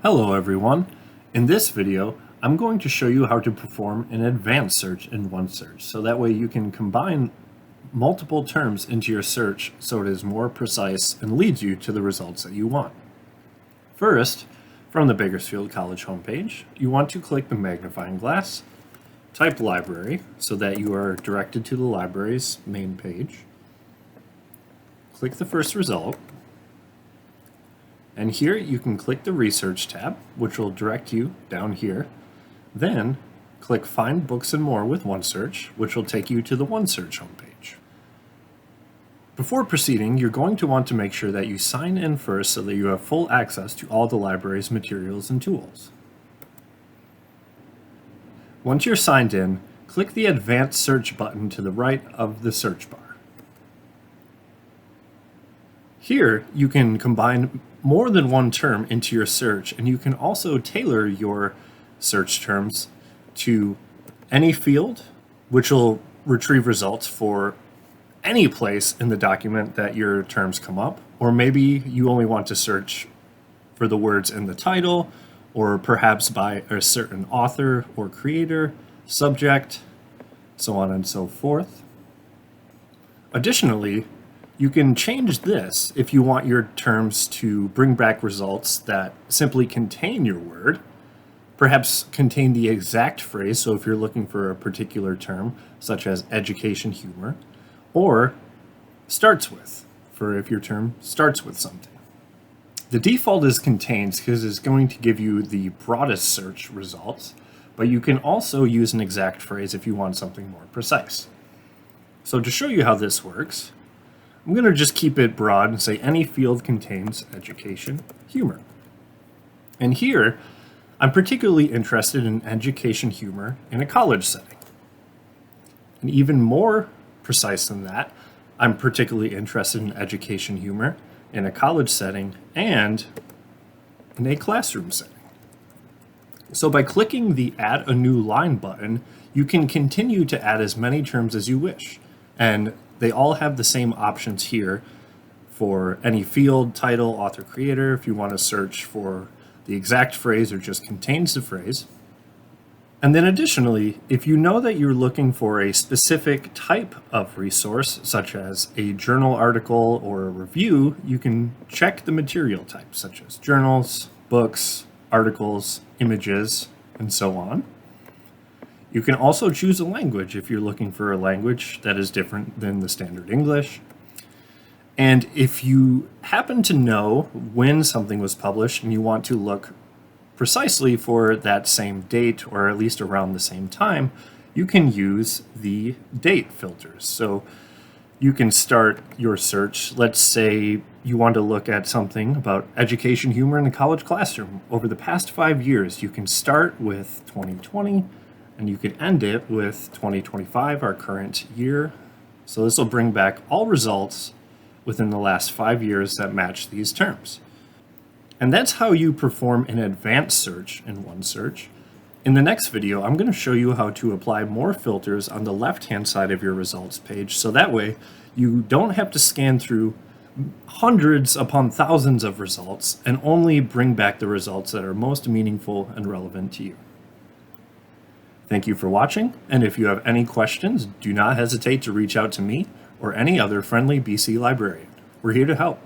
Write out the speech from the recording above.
Hello everyone. In this video, I'm going to show you how to perform an advanced search in OneSearch, so that way you can combine multiple terms into your search so it is more precise and leads you to the results that you want. First, from the Bakersfield College homepage, you want to click the magnifying glass, type library so that you are directed to the library's main page, click the first result, and here you can click the Research tab, which will direct you down here. Then click Find Books and More with OneSearch, which will take you to the OneSearch homepage. Before proceeding, you're going to want to make sure that you sign in first so that you have full access to all the library's materials and tools. Once you're signed in, click the Advanced Search button to the right of the search bar. Here, you can combine more than one term into your search, and you can also tailor your search terms to any field, which will retrieve results for any place in the document that your terms come up. Or maybe you only want to search for the words in the title, or perhaps by a certain author or creator, subject, so on and so forth. Additionally, you can change this if you want your terms to bring back results that simply contain your word, perhaps contain the exact phrase, so if you're looking for a particular term, such as education humor, or starts with, for if your term starts with something. The default is contains because it's going to give you the broadest search results, but you can also use an exact phrase if you want something more precise. So to show you how this works, I'm going to just keep it broad and say any field contains education humor. And here, I'm particularly interested in education humor in a college setting. And even more precise than that, I'm particularly interested in education humor in a college setting and in a classroom setting. So by clicking the Add a New Line button, you can continue to add as many terms as you wish. And they all have the same options here for any field, title, author, creator, if you want to search for the exact phrase or just contains the phrase. And then additionally, if you know that you're looking for a specific type of resource, such as a journal article or a review, you can check the material type, such as journals, books, articles, images, and so on. You can also choose a language if you're looking for a language that is different than the standard English. And if you happen to know when something was published and you want to look precisely for that same date or at least around the same time, you can use the date filters. So you can start your search. Let's say you want to look at something about education humor in a college classroom. Over the past 5 years, you can start with 2020 and you can end it with 2025, our current year. So this will bring back all results within the last 5 years that match these terms. And that's how you perform an advanced search in OneSearch. In the next video, I'm going to show you how to apply more filters on the left-hand side of your results page, so that way you don't have to scan through hundreds upon thousands of results and only bring back the results that are most meaningful and relevant to you. Thank you for watching, and if you have any questions, do not hesitate to reach out to me or any other friendly BC librarian. We're here to help.